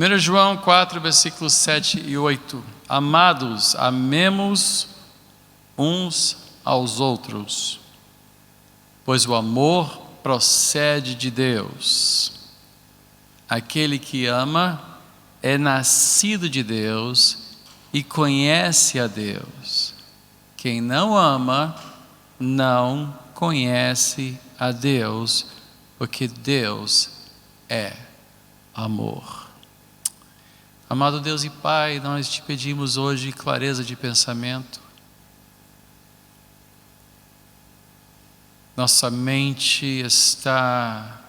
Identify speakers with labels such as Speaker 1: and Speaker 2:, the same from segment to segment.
Speaker 1: 1 João 4, versículos 7 e 8. Amados, amemos uns aos outros, pois o amor procede de Deus. Aquele que ama é nascido de Deus e conhece a Deus. Quem não ama não conhece a Deus, porque Deus é amor. Amado Deus e Pai, nós te pedimos hoje clareza de pensamento. Nossa mente está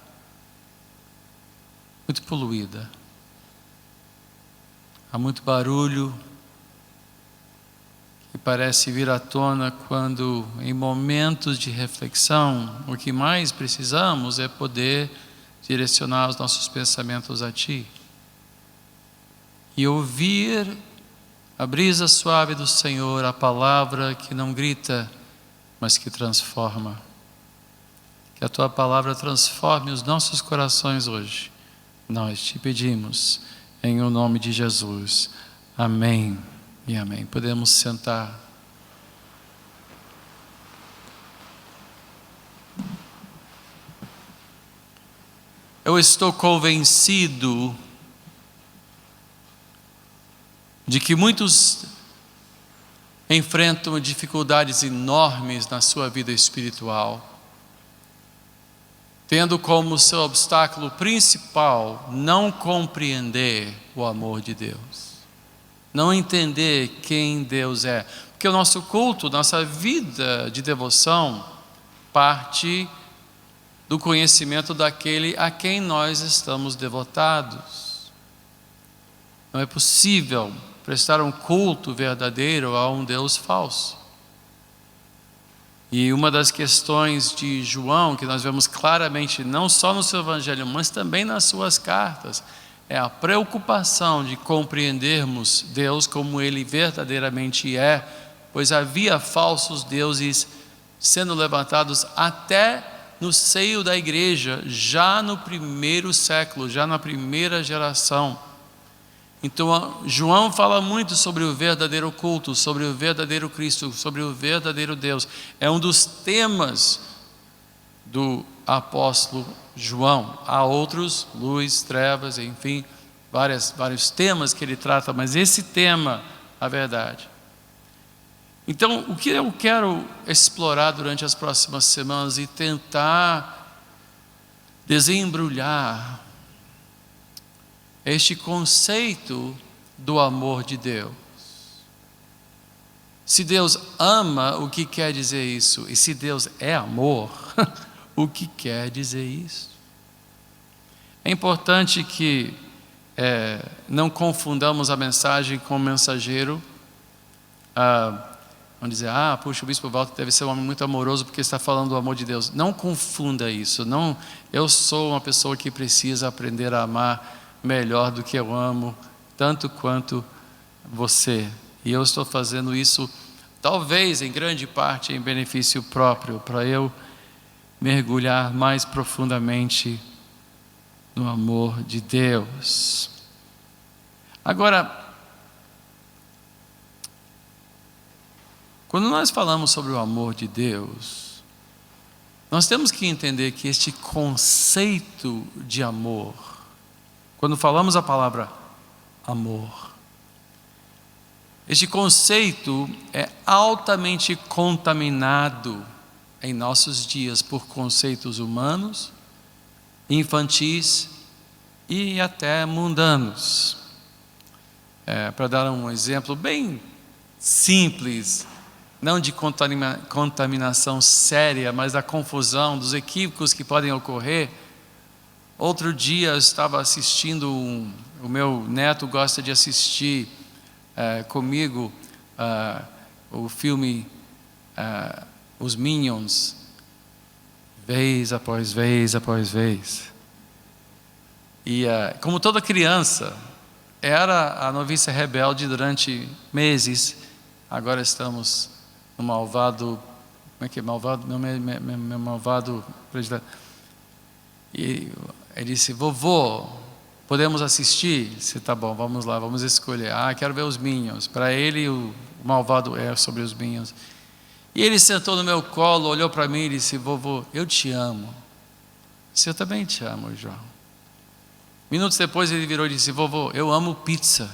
Speaker 1: muito poluída. Há muito barulho que parece vir à tona quando, em momentos de reflexão, o que mais precisamos é poder direcionar os nossos pensamentos a Ti e ouvir a brisa suave do Senhor, a palavra que não grita, mas que transforma. Que a Tua palavra transforme os nossos corações hoje. Nós te pedimos, em o nome de Jesus. Amém e amém. Podemos sentar. Eu estou convencido de que muitos enfrentam dificuldades enormes na sua vida espiritual, tendo como seu obstáculo principal não compreender o amor de Deus, não entender quem Deus é. Porque o nosso culto, nossa vida de devoção, parte do conhecimento daquele a quem nós estamos devotados. Não é possível prestar um culto verdadeiro a um Deus falso. E uma das questões de João, que nós vemos claramente, não só no seu evangelho, mas também nas suas cartas, é a preocupação de compreendermos Deus como Ele verdadeiramente é, pois havia falsos deuses sendo levantados até no seio da igreja, já no primeiro século, já na primeira geração. Então, João fala muito sobre o verdadeiro culto, sobre o verdadeiro Cristo, sobre o verdadeiro Deus. É um dos temas do apóstolo João. Há outros, luz, trevas, enfim, vários temas que ele trata, mas esse tema, a verdade. Então, o que eu quero explorar durante as próximas semanas e tentar desembrulhar este conceito do amor de Deus. Se Deus ama, o que quer dizer isso? E se Deus é amor, o que quer dizer isso? É importante que não confundamos a mensagem com o mensageiro. Vamos dizer, puxa, o bispo Walter deve ser um homem muito amoroso porque está falando do amor de Deus. Não confunda isso. Não, eu sou uma pessoa que precisa aprender a amar melhor do que eu amo, tanto quanto você. E eu estou fazendo isso, talvez em grande parte em benefício próprio, para eu mergulhar mais profundamente no amor de Deus. Agora, quando nós falamos sobre o amor de Deus, nós temos que entender que este conceito de amor, quando falamos a palavra amor, este conceito é altamente contaminado em nossos dias por conceitos humanos, infantis e até mundanos. Para dar um exemplo bem simples, não de contaminação séria, mas da confusão, dos equívocos que podem ocorrer. Outro dia eu estava assistindo, o meu neto gosta de assistir comigo o filme Os Minions, vez após vez após vez. E como toda criança, era a noviça rebelde durante meses. Agora estamos no malvado, como é que é malvado? Meu malvado presidente. E ele disse, vovô, Podemos assistir? Se tá bom, vamos lá, vamos escolher. Quero ver os Minions. Para ele, o malvado é sobre os Minions. E ele sentou no meu colo, olhou para mim e disse: vovô, eu te amo. Eu também te amo, João. Minutos depois ele virou e disse: vovô, eu amo pizza.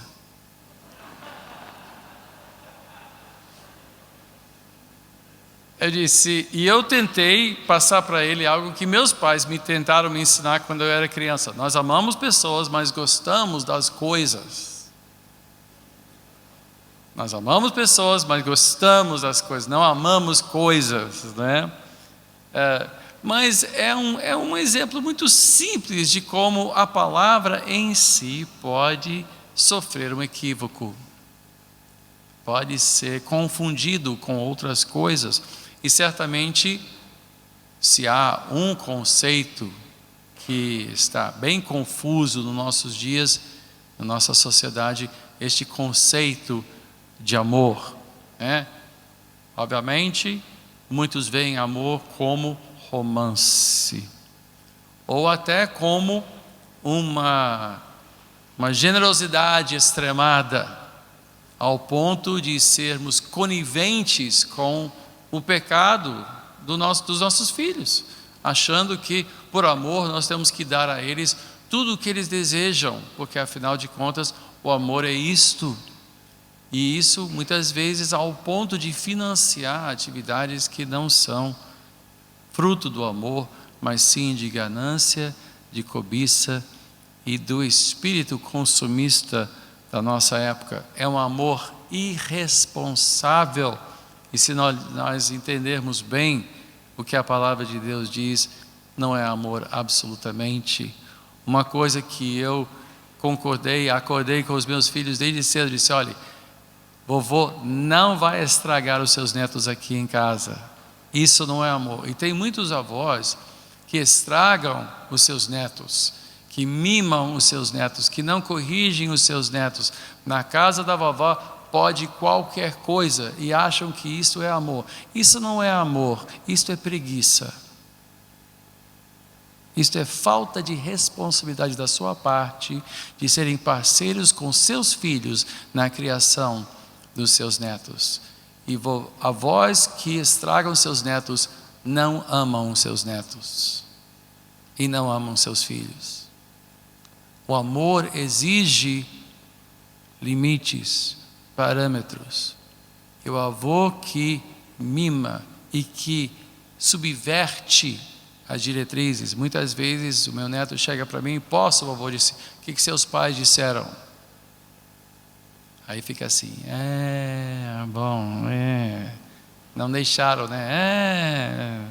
Speaker 1: Eu disse, e eu tentei passar para ele algo que meus pais tentaram me ensinar quando eu era criança. Nós amamos pessoas, mas gostamos das coisas. Nós amamos pessoas, mas gostamos das coisas, não amamos coisas, né? Mas é um exemplo muito simples de como a palavra em si pode sofrer um equívoco. Pode ser confundido com outras coisas. E certamente, se há um conceito que está bem confuso nos nossos dias, na nossa sociedade, este conceito de amor, né? Obviamente, muitos veem amor como romance, ou até como uma generosidade extremada, ao ponto de sermos coniventes com o pecado dos nossos filhos, achando que por amor nós temos que dar a eles tudo o que eles desejam, porque afinal de contas o amor é isto. E isso muitas vezes ao ponto de financiar atividades que não são fruto do amor, mas sim de ganância, de cobiça e do espírito consumista da nossa época. É um amor irresponsável. E se nós entendermos bem o que a palavra de Deus diz, não é amor absolutamente. Uma coisa que eu acordei com os meus filhos desde cedo, disse: olha, vovô não vai estragar os seus netos aqui em casa. Isso não é amor. E tem muitos avós que estragam os seus netos, que mimam os seus netos, que não corrigem os seus netos. Na casa da vovó pode qualquer coisa e acham que isso é amor. Isso não é amor, isso é preguiça. Isso é falta de responsabilidade da sua parte de serem parceiros com seus filhos na criação dos seus netos. E avós que estragam seus netos não amam seus netos e não amam seus filhos. O amor exige limites, parâmetros. E o avô que mima e que subverte as diretrizes. Muitas vezes o meu neto chega para mim: posso, vovô? Disse: o que seus pais disseram? Aí fica assim: não deixaram, né?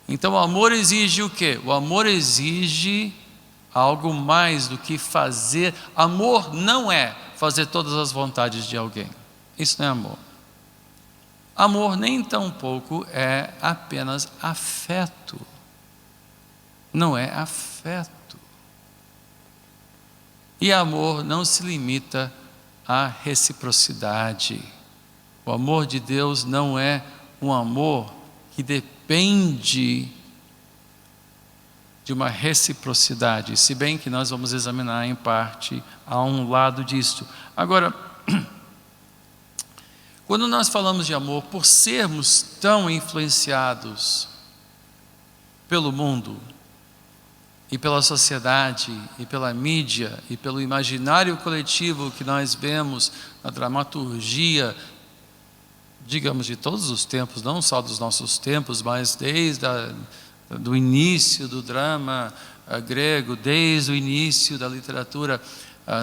Speaker 1: Então o amor exige o quê? O amor exige algo mais do que fazer. Amor não é fazer todas as vontades de alguém. Isso não é amor. Amor nem tão pouco é apenas afeto. Não é afeto. E amor não se limita à reciprocidade. O amor de Deus não é um amor que depende de uma reciprocidade, se bem que nós vamos examinar em parte a um lado disto. Agora, quando nós falamos de amor, por sermos tão influenciados pelo mundo, e pela sociedade, e pela mídia, e pelo imaginário coletivo que nós vemos na dramaturgia, digamos, de todos os tempos, não só dos nossos tempos, mas desde do início do drama grego, desde o início da literatura,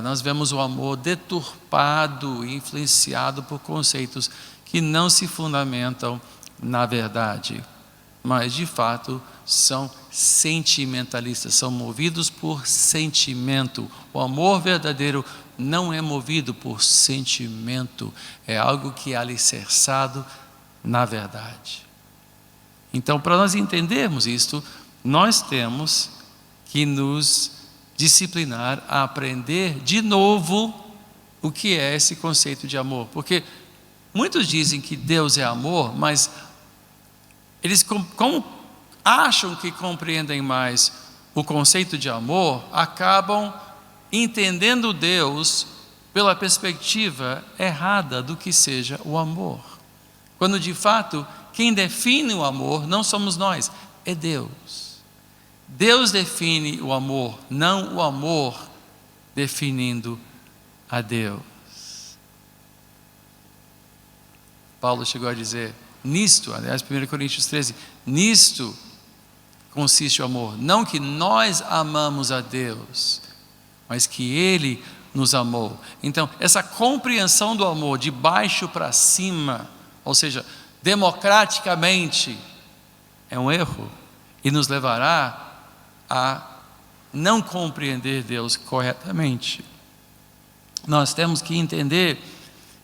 Speaker 1: nós vemos o amor deturpado e influenciado por conceitos que não se fundamentam na verdade, mas de fato são sentimentalistas, são movidos por sentimento. O amor verdadeiro não é movido por sentimento, é algo que é alicerçado na verdade. Então, para nós entendermos isto, nós temos que nos disciplinar a aprender de novo o que é esse conceito de amor, porque muitos dizem que Deus é amor, mas eles como acham que compreendem mais o conceito de amor acabam entendendo Deus pela perspectiva errada do que seja o amor. Quando de fato, quem define o amor não somos nós, é Deus. Deus define o amor, não o amor definindo a Deus. Paulo chegou a dizer, nisto, aliás, 1 Coríntios 13, nisto consiste o amor. Não que nós amamos a Deus, mas que Ele nos amou. Então, essa compreensão do amor de baixo para cima, ou seja, democraticamente, é um erro e nos levará a não compreender Deus corretamente. Nós temos que entender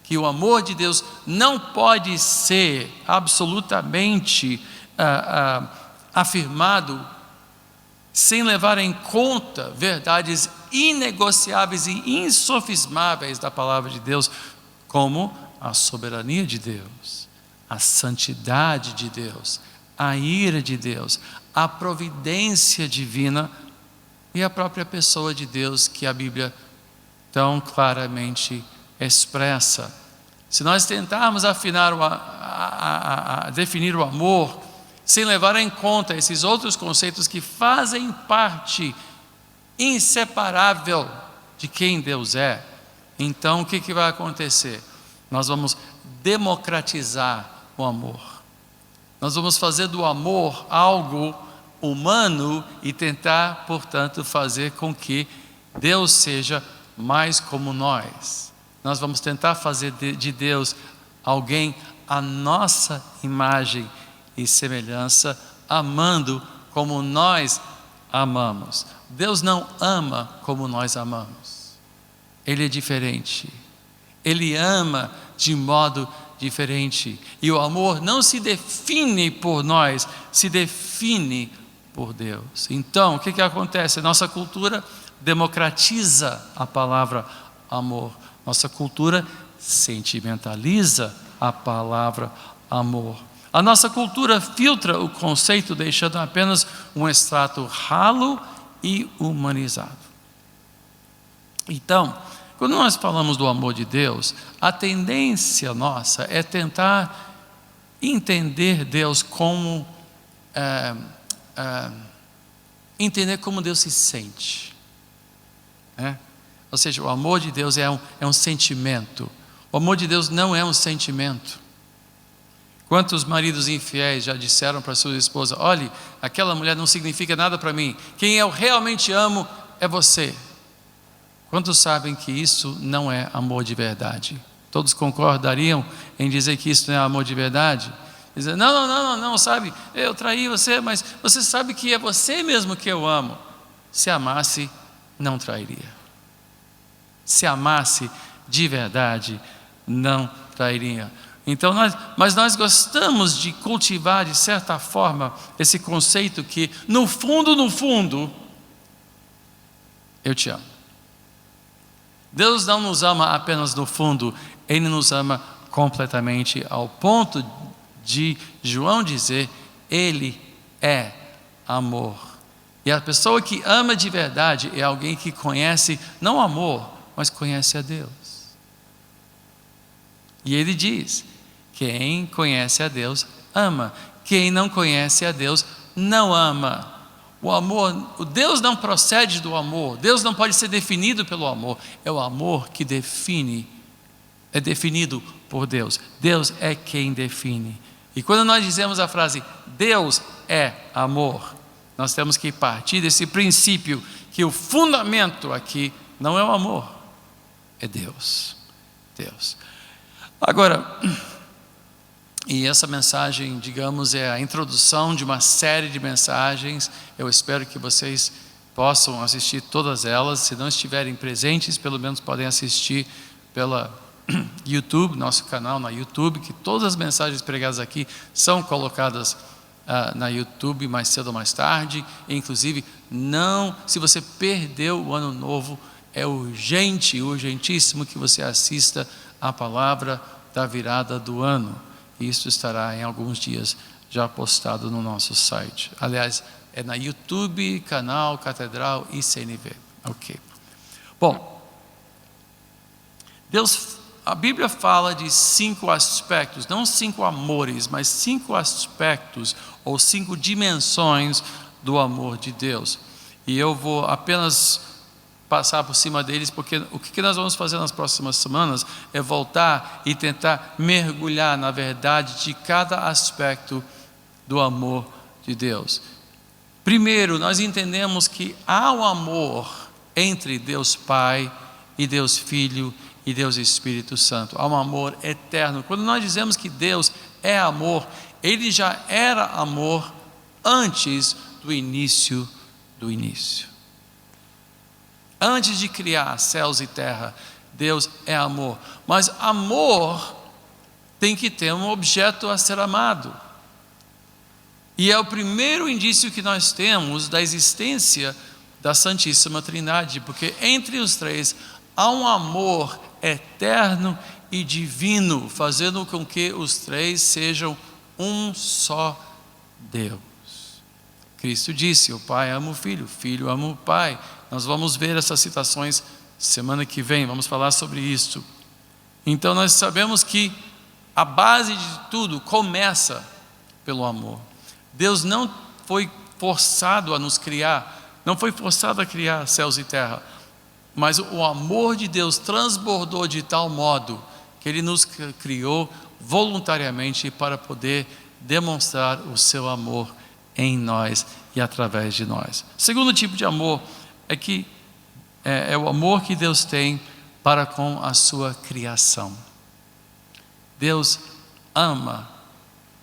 Speaker 1: que o amor de Deus não pode ser absolutamente afirmado sem levar em conta verdades inegociáveis e insofismáveis da palavra de Deus, como a soberania de Deus, a santidade de Deus, a ira de Deus, a providência divina e a própria pessoa de Deus que a Bíblia tão claramente expressa. Se nós tentarmos afinar definir o amor sem levar em conta esses outros conceitos que fazem parte inseparável de quem Deus é, então o que vai acontecer? Nós vamos democratizar o amor. Nós vamos fazer do amor algo humano e tentar, portanto, fazer com que Deus seja mais como nós. Nós vamos tentar fazer de Deus alguém à nossa imagem e semelhança, amando como nós amamos. Deus não ama como nós amamos. Ele é diferente. Ele ama de modo diferente. E o amor não se define por nós, se define por Deus. Então, o que acontece? Nossa cultura democratiza a palavra amor. Nossa cultura sentimentaliza a palavra amor. A nossa cultura filtra o conceito, deixando apenas um extrato ralo e humanizado. Então, quando nós falamos do amor de Deus, a tendência nossa é tentar entender Deus como entender como Deus se sente, né? Ou seja, o amor de Deus é um sentimento. O amor de Deus não é um sentimento. Quantos maridos infiéis já disseram para sua esposa: olhe, aquela mulher não significa nada para mim, quem eu realmente amo é você. Quantos sabem que isso não é amor de verdade? Todos concordariam em dizer que isso não é amor de verdade? Dizer, não, sabe, eu traí você, mas você sabe que é você mesmo que eu amo. Se amasse, não trairia. Se amasse de verdade, não trairia. Então mas nós gostamos de cultivar de certa forma esse conceito que no fundo, eu te amo. Deus não nos ama apenas no fundo, Ele nos ama completamente, ao ponto de João dizer, Ele é amor. E a pessoa que ama de verdade é alguém que conhece, não o amor, mas conhece a Deus. E ele diz, quem conhece a Deus, ama. Quem não conhece a Deus, não ama. O amor, o Deus não procede do amor. Deus não pode ser definido pelo amor. É o amor que define, é definido por Deus. Deus é quem define. E quando nós dizemos a frase, Deus é amor, nós temos que partir desse princípio que o fundamento aqui não é o amor, é Deus. Deus. Agora, e essa mensagem, digamos, é a introdução de uma série de mensagens. Eu espero que vocês possam assistir todas elas. Se não estiverem presentes, pelo menos podem assistir pela YouTube, nosso canal na YouTube, que todas as mensagens pregadas aqui são colocadas na YouTube mais cedo ou mais tarde. Inclusive, se você perdeu o ano novo, é urgentíssimo que você assista a palavra da virada do ano. Isso estará em alguns dias já postado no nosso site. Aliás, É na YouTube, canal Catedral e CNV. Ok. Bom, a Bíblia fala de 5 aspectos, não 5 amores, mas 5 aspectos ou 5 dimensões do amor de Deus. E eu vou apenas passar por cima deles, porque o que nós vamos fazer nas próximas semanas é voltar e tentar mergulhar na verdade de cada aspecto do amor de Deus. Primeiro, nós entendemos que há um amor entre Deus Pai e Deus Filho e Deus Espírito Santo. Há um amor eterno. Quando nós dizemos que Deus é amor, Ele já era amor antes do início do início. Antes de criar céus e terra, Deus é amor. Mas amor tem que ter um objeto a ser amado. E é o primeiro indício que nós temos da existência da Santíssima Trindade, porque entre os três há um amor eterno e divino, fazendo com que os três sejam um só Deus. Cristo disse: o Pai ama o Filho, o Filho ama o Pai. Nós vamos ver essas citações semana que vem, vamos falar sobre isso. Então nós sabemos que a base de tudo começa pelo amor. Deus não foi forçado a nos criar, não foi forçado a criar céus e terra, mas o amor de Deus transbordou de tal modo que Ele nos criou voluntariamente para poder demonstrar o seu amor em nós e através de nós. O segundo tipo de amor é o amor que Deus tem para com a sua criação. Deus ama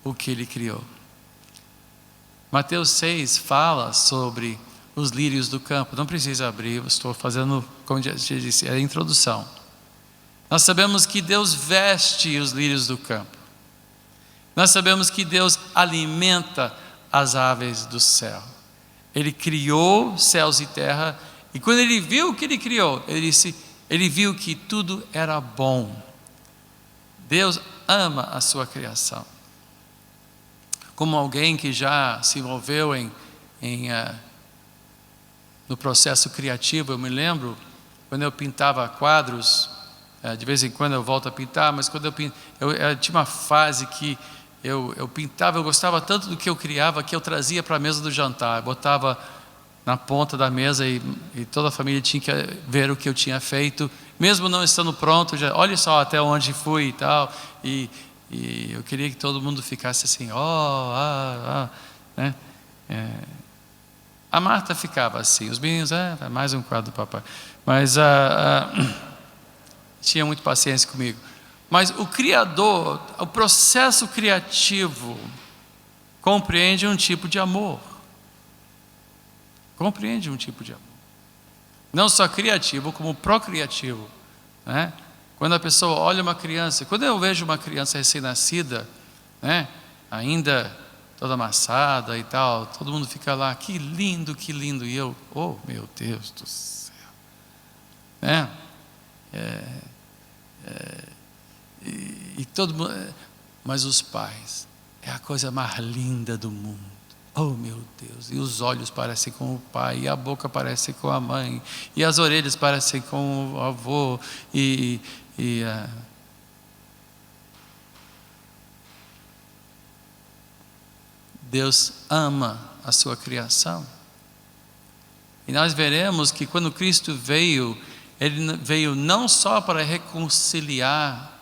Speaker 1: o que Ele criou. Mateus 6 fala sobre os lírios do campo. Não precisa abrir, estou fazendo, como já disse, é a introdução. Nós sabemos que Deus veste os lírios do campo. Nós sabemos que Deus alimenta as aves do céu. Ele criou céus e terra, e quando Ele viu o que Ele criou, Ele viu que tudo era bom. Deus ama a sua criação. Como alguém que já se envolveu no processo criativo, eu me lembro, quando eu pintava quadros, de vez em quando eu volto a pintar, mas quando eu tinha uma fase que eu pintava, eu gostava tanto do que eu criava, que eu trazia para a mesa do jantar, eu botava na ponta da mesa e toda a família tinha que ver o que eu tinha feito, mesmo não estando pronto, olha só até onde fui e tal, e eu queria que todo mundo ficasse assim, né? A Marta ficava assim, os meninos, mais um quadro do papai, mas tinha muita paciência comigo. Mas o Criador, o processo criativo, compreende um tipo de amor. Compreende um tipo de amor. Não só criativo, como procriativo, né? Quando a pessoa olha uma criança, quando eu vejo uma criança recém-nascida, né, ainda toda amassada e tal, todo mundo fica lá, que lindo, e eu, oh meu Deus do céu, né? E todo mundo, mas os pais, é a coisa mais linda do mundo, oh meu Deus, e os olhos parecem com o pai, e a boca parece com a mãe, e as orelhas parecem com o avô, Deus ama a sua criação. E nós veremos que quando Cristo veio, Ele veio não só para reconciliar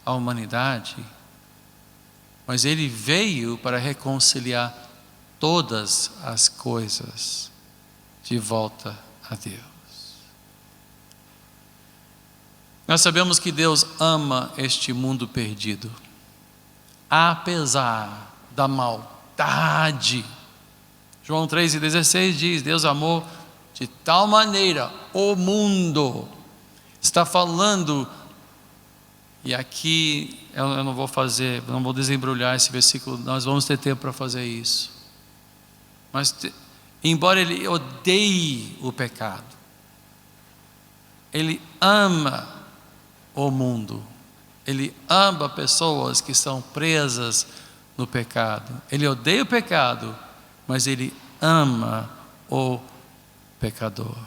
Speaker 1: a humanidade, mas Ele veio para reconciliar todas as coisas de volta a Deus. Nós sabemos que Deus ama este mundo perdido, apesar da maldade. João 3,16 diz: Deus amou de tal maneira o mundo. Está falando, e aqui eu não vou desembrulhar esse versículo, nós vamos ter tempo para fazer isso. Mas embora Ele odeie o pecado, Ele ama o mundo. Ele ama pessoas que estão presas no pecado. Ele odeia o pecado, mas Ele ama o pecador.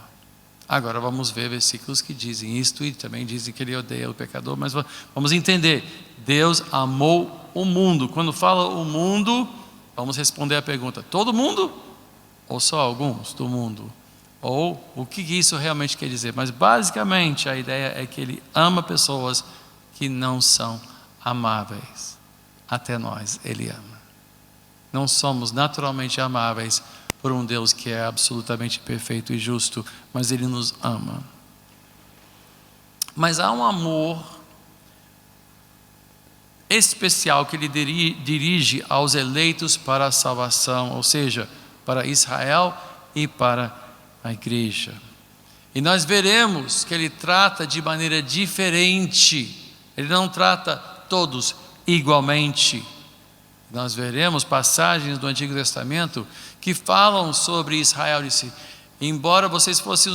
Speaker 1: Agora vamos ver versículos que dizem isto e também dizem que ele odeia o pecador, mas vamos entender. Deus amou o mundo. Quando fala o mundo, vamos responder a pergunta: todo mundo? Ou só alguns do mundo? Ou o que isso realmente quer dizer? Mas basicamente a ideia é que ele ama pessoas que não são amáveis. Até nós ele ama. Não somos naturalmente amáveis por um Deus que é absolutamente perfeito e justo, mas ele nos ama. Mas há um amor especial que ele dirige aos eleitos para a salvação, ou seja, para Israel e para a igreja. E nós veremos que ele trata de maneira diferente. Ele não trata todos igualmente. Nós veremos passagens do Antigo Testamento que falam sobre Israel. Disse: embora vocês fossem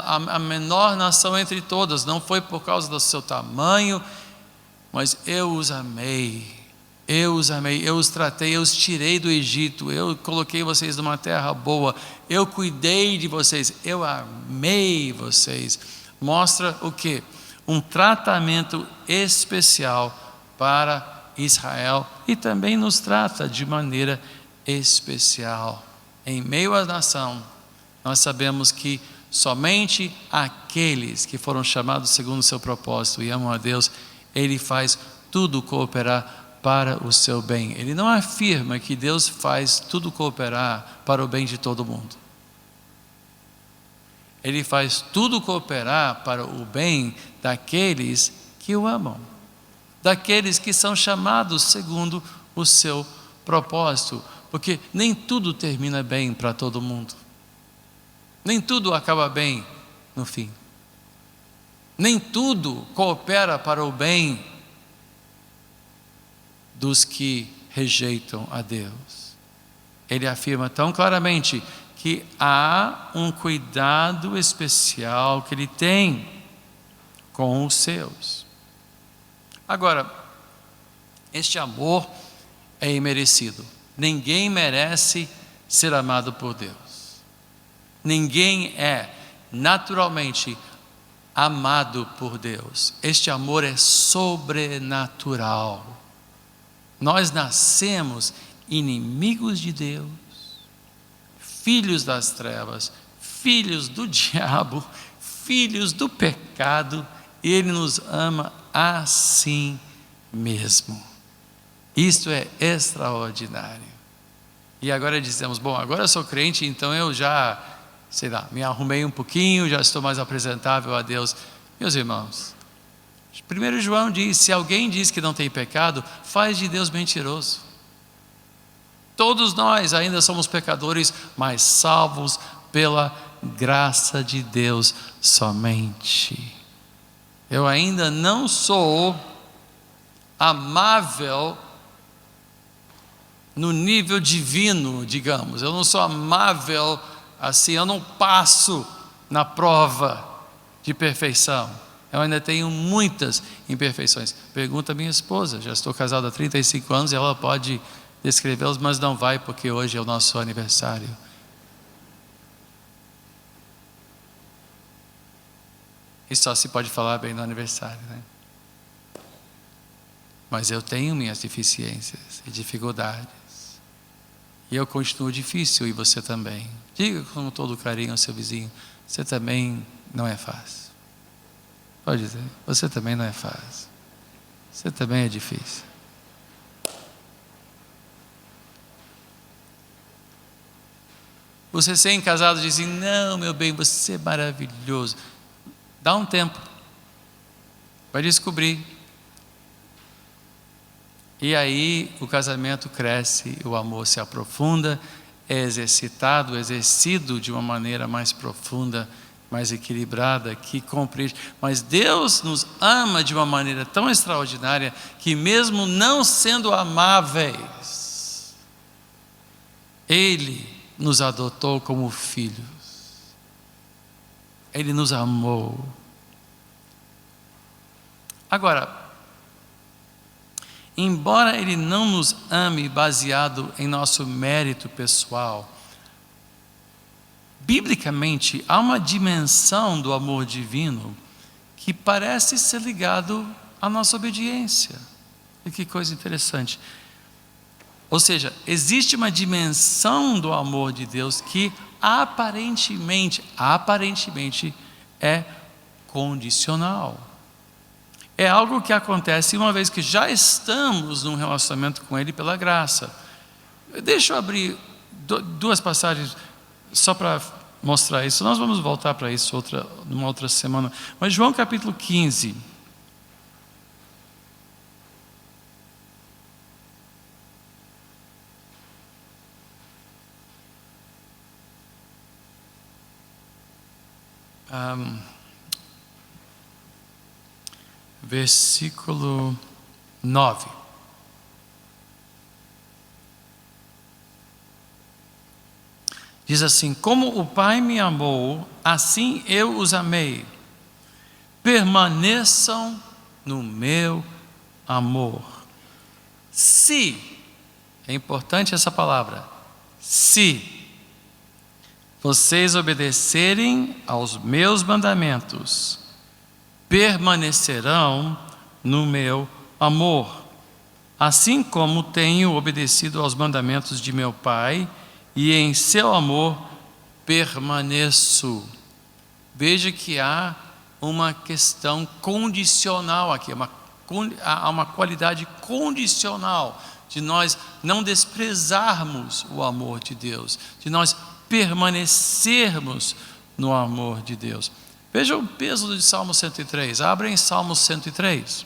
Speaker 1: a menor nação entre todas, não foi por causa do seu tamanho, mas eu os amei, eu os tratei, eu os tirei do Egito, eu coloquei vocês numa terra boa, eu cuidei de vocês, eu amei vocês. Mostra o quê? Um tratamento especial para Israel e também nos trata de maneira especial. Em meio à nação, nós sabemos que somente aqueles que foram chamados segundo o seu propósito e amam a Deus, ele faz tudo cooperar para o seu bem. Ele não afirma que Deus faz tudo cooperar para o bem de todo mundo. Ele faz tudo cooperar para o bem daqueles que o amam, daqueles que são chamados segundo o seu propósito, porque nem tudo termina bem para todo mundo, nem tudo acaba bem no fim, nem tudo coopera para o bem dos que rejeitam a Deus. Ele afirma tão claramente que há um cuidado especial que ele tem com os seus. Agora, este amor é imerecido. Ninguém merece ser amado por Deus. Ninguém é naturalmente amado por Deus. Este amor é sobrenatural. Nós nascemos inimigos de Deus, filhos das trevas, filhos do diabo, filhos do pecado, e Ele nos ama assim mesmo. Isto é extraordinário. E agora dizemos: bom, agora eu sou crente, então eu já, me arrumei um pouquinho, já estou mais apresentável a Deus. Meus irmãos, 1 João diz: se alguém diz que não tem pecado, faz de Deus mentiroso. Todos nós ainda somos pecadores, mas salvos pela graça de Deus somente. Eu ainda não sou amável no nível divino, digamos. Eu não sou amável assim, eu não passo na prova de perfeição. Eu ainda tenho muitas imperfeições. Pergunta a minha esposa, já estou casado há 35 anos e ela pode descrevê-los, mas não vai, porque hoje é o nosso aniversário. E só se pode falar bem no aniversário, né? Mas eu tenho minhas deficiências e dificuldades. E eu continuo difícil, e você também. Diga com todo carinho ao seu vizinho: você também não é fácil. Pode dizer: você também não é fácil. Você também é difícil. Você sem casado diz assim: não, meu bem, você é maravilhoso. Dá um tempo, vai descobrir. E aí o casamento cresce, o amor se aprofunda, é exercitado, exercido de uma maneira mais profunda, mais equilibrada, que compreende. Mas Deus nos ama de uma maneira tão extraordinária que, mesmo não sendo amáveis, Ele nos adotou como filhos. Ele nos amou. Agora, embora Ele não nos ame baseado em nosso mérito pessoal, biblicamente, há uma dimensão do amor divino que parece ser ligado à nossa obediência. E que coisa interessante. Ou seja, existe uma dimensão do amor de Deus que aparentemente é condicional. É algo que acontece uma vez que já estamos num relacionamento com Ele pela graça. Deixa eu abrir duas passagens só para mostrar isso. Nós vamos voltar para isso numa outra semana. Mas João capítulo 15. Versículo 9. Diz assim: como o Pai me amou, assim eu os amei. Permaneçam no meu amor. Se, é importante essa palavra, se vocês obedecerem aos meus mandamentos, permanecerão no meu amor, assim como tenho obedecido aos mandamentos de meu Pai, e em seu amor permaneço. Veja que há uma questão condicional aqui, há uma qualidade condicional de nós não desprezarmos o amor de Deus, de nós permanecermos no amor de Deus. Veja o peso do Salmo 103. Abra em Salmo 103.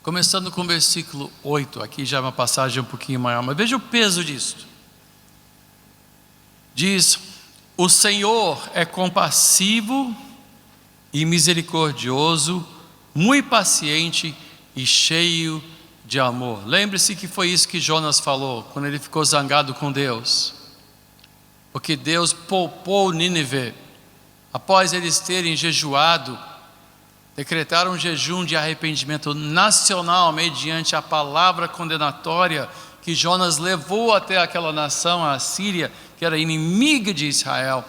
Speaker 1: Começando com o versículo 8. Aqui já é uma passagem um pouquinho maior, mas veja o peso disso. Diz: o Senhor é compassivo e misericordioso, muito paciente e cheio de amor. Lembre-se que foi isso que Jonas falou quando ele ficou zangado com Deus, porque Deus poupou Nínive após eles terem jejuado, decretaram um jejum de arrependimento nacional mediante a palavra condenatória que Jonas levou até aquela nação, a Assíria, que era inimiga de Israel.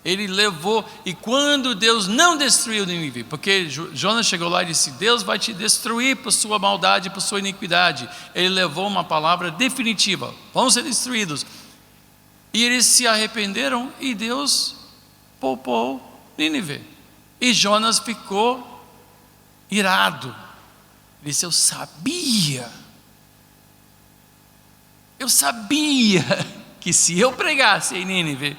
Speaker 1: Ele levou, e quando Deus não destruiu Nínive, porque Jonas chegou lá e disse: Deus vai te destruir por sua maldade, por sua iniquidade. Ele levou uma palavra definitiva: vão ser destruídos. E eles se arrependeram e Deus poupou Nínive. E Jonas ficou irado. Ele disse: eu sabia que se eu pregasse em Nínive,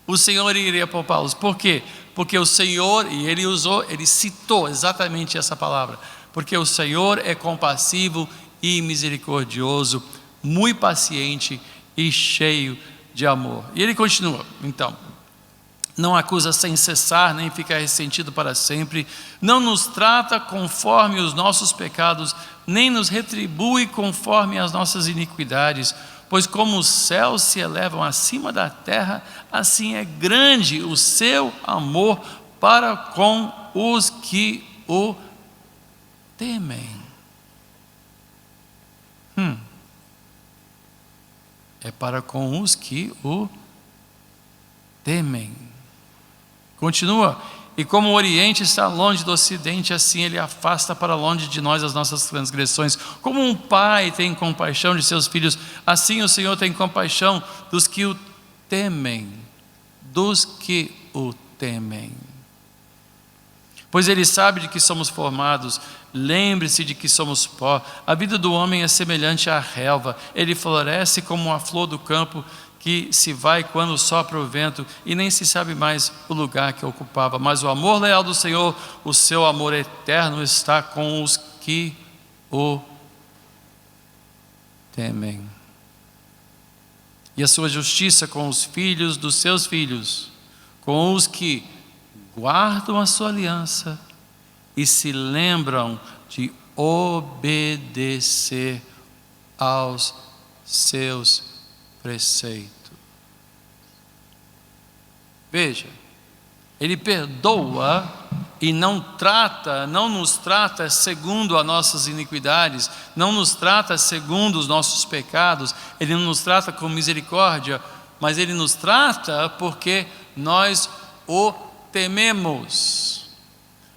Speaker 1: o Senhor iria poupá-los. Por quê? Porque o Senhor, e ele citou exatamente essa palavra, porque o Senhor é compassivo e misericordioso, muito paciente e cheio de amor. E ele continua, então: não acusa sem cessar, nem fica ressentido para sempre, não nos trata conforme os nossos pecados, nem nos retribui conforme as nossas iniquidades. Pois como os céus se elevam acima da terra, assim é grande o seu amor para com os que o temem. É para com os que o temem. Continua: e como o Oriente está longe do Ocidente, assim Ele afasta para longe de nós as nossas transgressões. Como um pai tem compaixão de seus filhos, assim o Senhor tem compaixão dos que o temem. Dos que o temem. Pois Ele sabe de que somos formados, lembre-se de que somos pó. A vida do homem é semelhante à relva, ele floresce como a flor do campo, que se vai quando sopra o vento, e nem se sabe mais o lugar que ocupava. Mas o amor leal do Senhor, o seu amor eterno, está com os que o temem. E a sua justiça com os filhos dos seus filhos, com os que guardam a sua aliança e se lembram de obedecer aos seus preceitos. Veja, Ele perdoa e não nos trata segundo as nossas iniquidades, não nos trata segundo os nossos pecados, Ele não nos trata com misericórdia, mas Ele nos trata porque nós o tememos,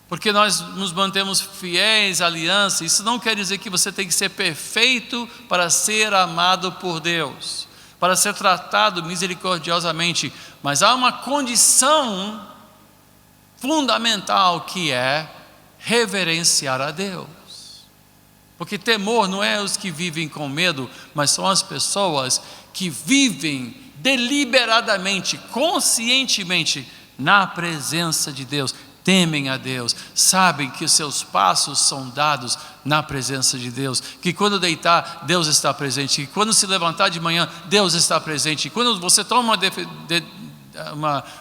Speaker 1: porque nós nos mantemos fiéis à aliança. Isso não quer dizer que você tem que ser perfeito para ser amado por Deus, para ser tratado misericordiosamente, mas há uma condição fundamental que é reverenciar a Deus. Porque temor não é os que vivem com medo, mas são as pessoas que vivem deliberadamente, conscientemente na presença de Deus, temem a Deus, sabem que os seus passos são dados na presença de Deus, que quando deitar, Deus está presente, que quando se levantar de manhã, Deus está presente, e quando você toma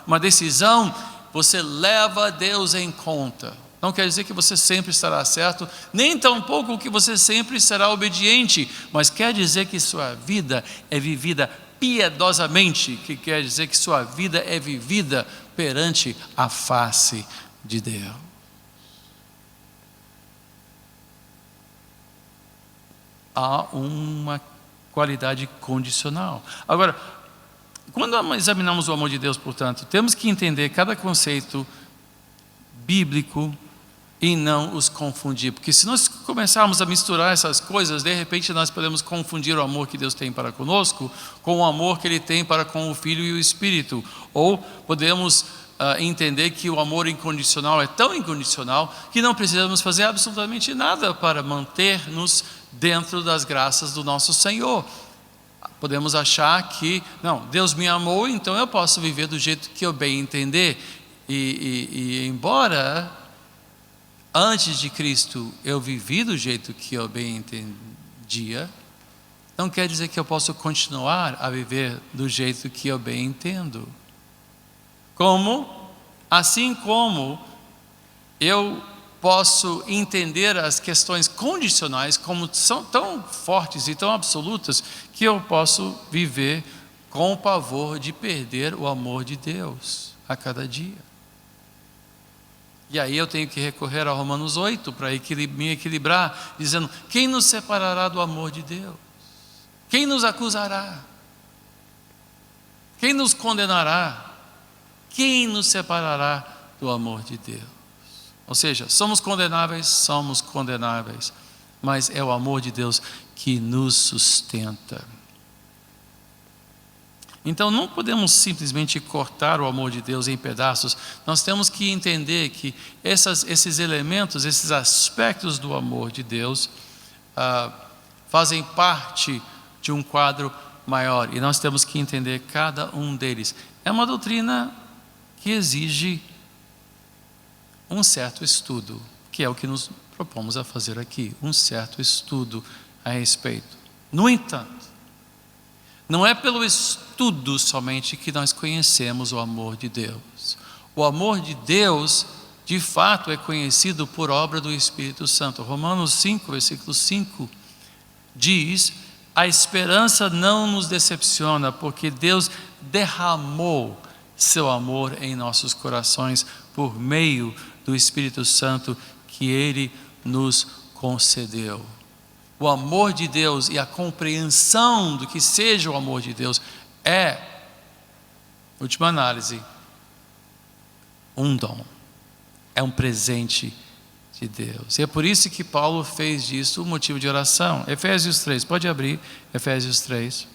Speaker 1: uma decisão, você leva Deus em conta. Não quer dizer que você sempre estará certo, nem tampouco que você sempre será obediente, mas quer dizer que sua vida é vivida piedosamente, que quer dizer que sua vida é vivida perante a face de Deus. Há uma qualidade condicional. Agora, quando examinamos o amor de Deus, portanto, temos que entender cada conceito bíblico e não os confundir, porque se nós começarmos a misturar essas coisas, de repente nós podemos confundir o amor que Deus tem para conosco com o amor que Ele tem para com o Filho e o Espírito, ou podemos entender que o amor incondicional é tão incondicional que não precisamos fazer absolutamente nada para manter-nos dentro das graças do nosso Senhor. Podemos achar que, não, Deus me amou, então eu posso viver do jeito que eu bem entender. E embora antes de Cristo eu vivi do jeito que eu bem entendia, não quer dizer que eu posso continuar a viver do jeito que eu bem entendo. Assim como eu posso entender as questões condicionais como são tão fortes e tão absolutas que eu posso viver com o pavor de perder o amor de Deus a cada dia. E aí eu tenho que recorrer a Romanos 8 para me equilibrar, dizendo: quem nos separará do amor de Deus? Quem nos acusará? Quem nos condenará? Quem nos separará do amor de Deus? Ou seja, somos condenáveis, mas é o amor de Deus que nos sustenta. Então não podemos simplesmente cortar o amor de Deus em pedaços. Nós temos que entender que esses elementos, esses aspectos do amor de Deus fazem parte de um quadro maior, e nós temos que entender cada um deles. É uma doutrina que exige um certo estudo, que é o que nos propomos a fazer aqui, um certo estudo a respeito. No entanto, não é pelo estudo somente que nós conhecemos o amor de Deus. O amor de Deus, de fato, é conhecido por obra do Espírito Santo. Romanos 5, versículo 5, diz: a esperança não nos decepciona, porque Deus derramou seu amor em nossos corações por meio do Espírito Santo que Ele nos concedeu. O amor de Deus e a compreensão do que seja o amor de Deus é, última análise, um dom, é um presente de Deus. E é por isso que Paulo fez disso um motivo de oração. Efésios 3, pode abrir, Efésios 3.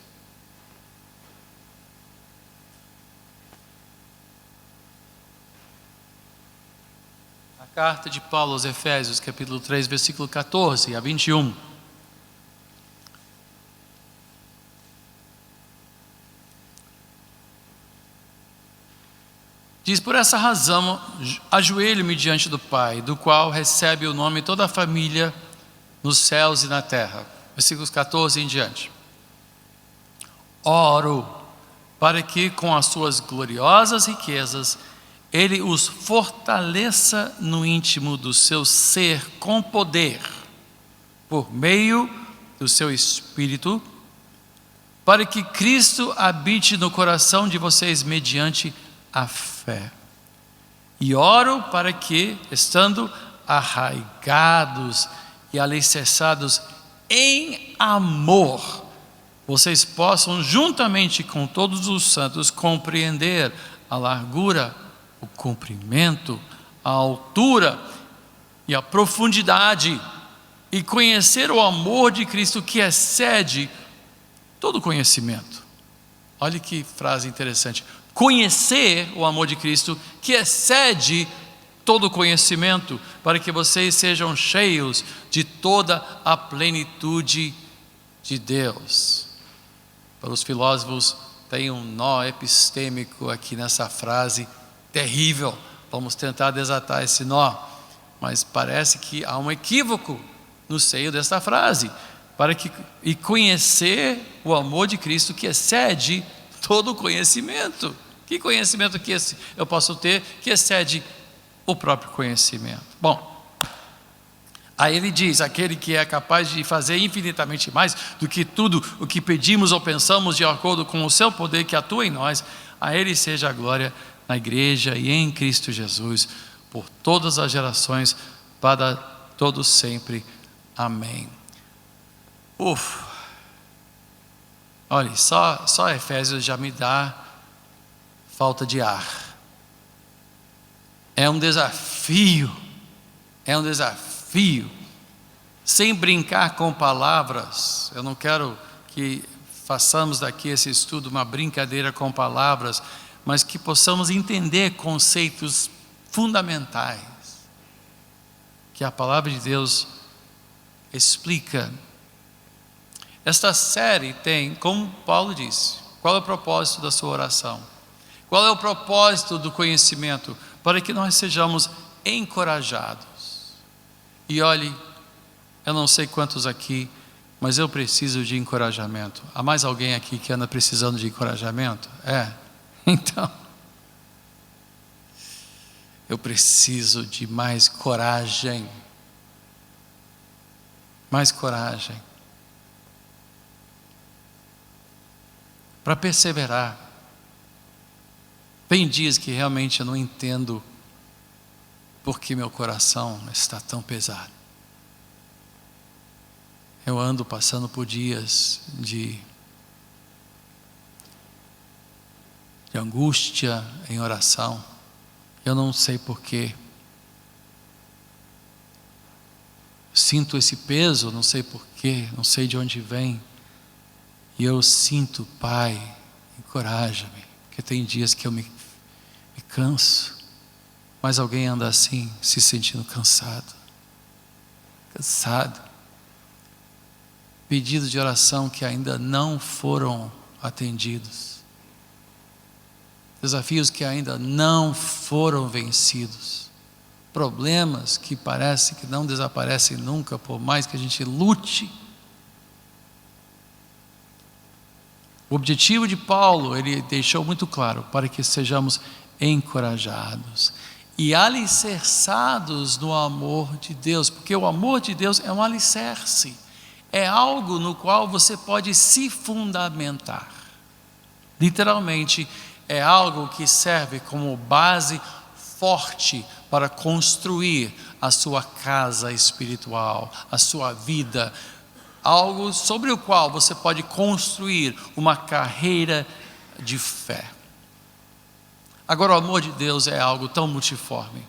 Speaker 1: A carta de Paulo aos Efésios, capítulo 3, versículo 14 a 21. Diz: por essa razão, ajoelho-me diante do Pai, do qual recebe o nome toda a família nos céus e na terra. Versículos 14 em diante. Oro para que com as suas gloriosas riquezas Ele os fortaleça no íntimo do seu ser com poder, por meio do seu Espírito, para que Cristo habite no coração de vocês mediante a fé. E oro para que, estando arraigados e alicerçados em amor, vocês possam, juntamente com todos os santos, compreender a largura, o comprimento, a altura e a profundidade, e conhecer o amor de Cristo que excede todo conhecimento. Olha que frase interessante. Conhecer o amor de Cristo que excede todo conhecimento, para que vocês sejam cheios de toda a plenitude de Deus. Para os filósofos, tem um nó epistêmico aqui nessa frase terrível. Vamos tentar desatar esse nó, mas parece que há um equívoco no seio desta frase. E conhecer o amor de Cristo que excede todo o conhecimento. Que conhecimento que eu posso ter que excede o próprio conhecimento? Bom, aí ele diz: aquele que é capaz de fazer infinitamente mais do que tudo o que pedimos ou pensamos, de acordo com o seu poder que atua em nós, a ele seja a glória na igreja e em Cristo Jesus, por todas as gerações, para todos sempre. Amém. Olha, só Efésios já me dá falta de ar. É um desafio, sem brincar com palavras. Eu não quero que façamos daqui esse estudo uma brincadeira com palavras, mas que possamos entender conceitos fundamentais que a palavra de Deus explica. Esta série tem, como Paulo disse, qual é o propósito da sua oração? Qual é o propósito do conhecimento? Para que nós sejamos encorajados. E olhe, eu não sei quantos aqui, mas eu preciso de encorajamento. Há mais alguém aqui que anda precisando de encorajamento? Então, eu preciso de mais coragem. Mais coragem. Para perseverar. Tem dias que realmente eu não entendo porque meu coração está tão pesado. Eu ando passando por dias de angústia em oração. Eu não sei porquê. Sinto esse peso, não sei porquê, não sei de onde vem. E eu sinto: Pai, encoraja-me, porque tem dias que eu me canso. Mas alguém anda assim, se sentindo cansado. Pedidos de oração que ainda não foram atendidos. Desafios que ainda não foram vencidos. Problemas que parece que não desaparecem nunca, por mais que a gente lute. O objetivo de Paulo, ele deixou muito claro, para que sejamos encorajados e alicerçados no amor de Deus, porque o amor de Deus é um alicerce, é algo no qual você pode se fundamentar. Literalmente, é algo que serve como base forte para construir a sua casa espiritual, a sua vida, algo sobre o qual você pode construir uma carreira de fé. Agora, o amor de Deus é algo tão multiforme.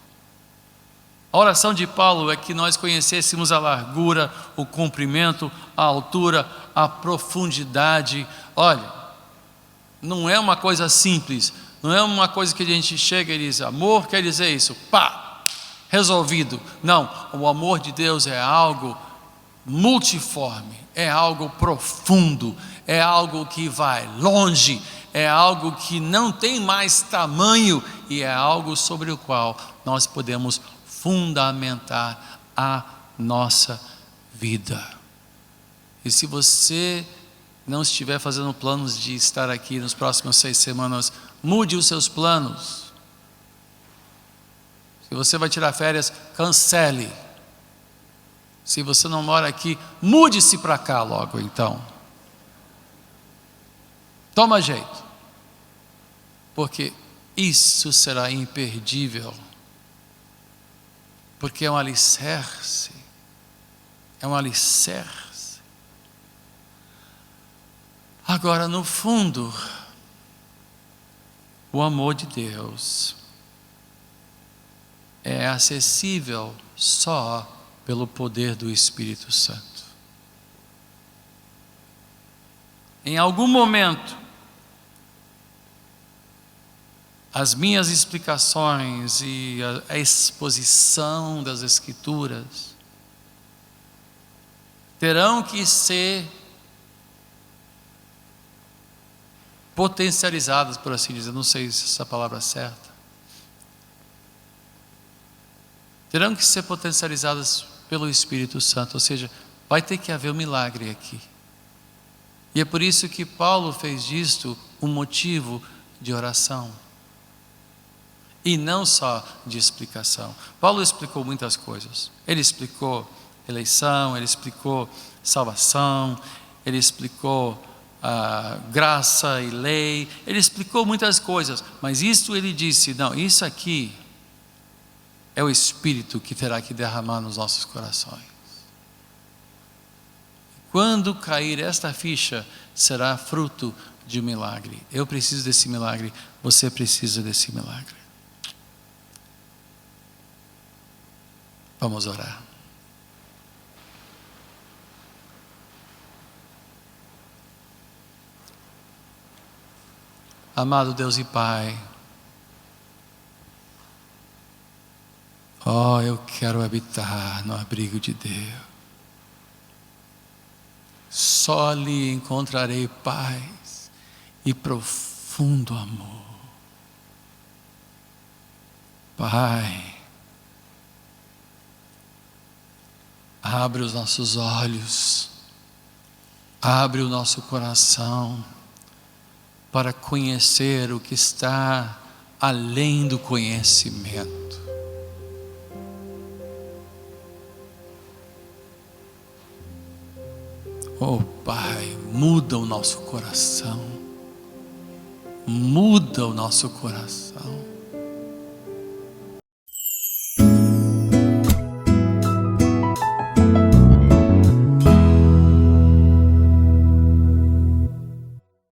Speaker 1: A oração de Paulo é que nós conhecêssemos a largura, o comprimento, a altura, a profundidade. Olha, não é uma coisa simples, não é uma coisa que a gente chega e diz: amor quer dizer isso, resolvido. Não, o amor de Deus é algo multiforme, é algo profundo, é algo que vai longe, é algo que não tem mais tamanho, e é algo sobre o qual nós podemos fundamentar a nossa vida. E se você não estiver fazendo planos de estar aqui nos próximos 6 semanas, mude os seus planos. Se você vai tirar férias, cancele. Se você não mora aqui, mude-se para cá logo então. Toma jeito. Porque isso será imperdível, porque é um alicerce, é um alicerce. Agora, no fundo, o amor de Deus é acessível só pelo poder do Espírito Santo. Em algum momento, as minhas explicações e a exposição das Escrituras terão que ser potencializadas, por assim dizer, não sei se essa palavra é certa. Terão que ser potencializadas pelo Espírito Santo, ou seja, vai ter que haver um milagre aqui. E é por isso que Paulo fez disto um motivo de oração. E não só de explicação. Paulo explicou muitas coisas. Ele explicou eleição, ele explicou salvação, ele explicou graça e lei, ele explicou muitas coisas, mas isto ele disse, não, isso aqui é o Espírito que terá que derramar nos nossos corações. Quando cair esta ficha, será fruto de um milagre. Eu preciso desse milagre, você precisa desse milagre. Vamos orar. Amado Deus e Pai, eu quero habitar no abrigo de Deus. Só lhe encontrarei paz e profundo amor. Pai, abre os nossos olhos, abre o nosso coração, para conhecer o que está além do conhecimento. Oh Pai, muda o nosso coração, muda o nosso coração.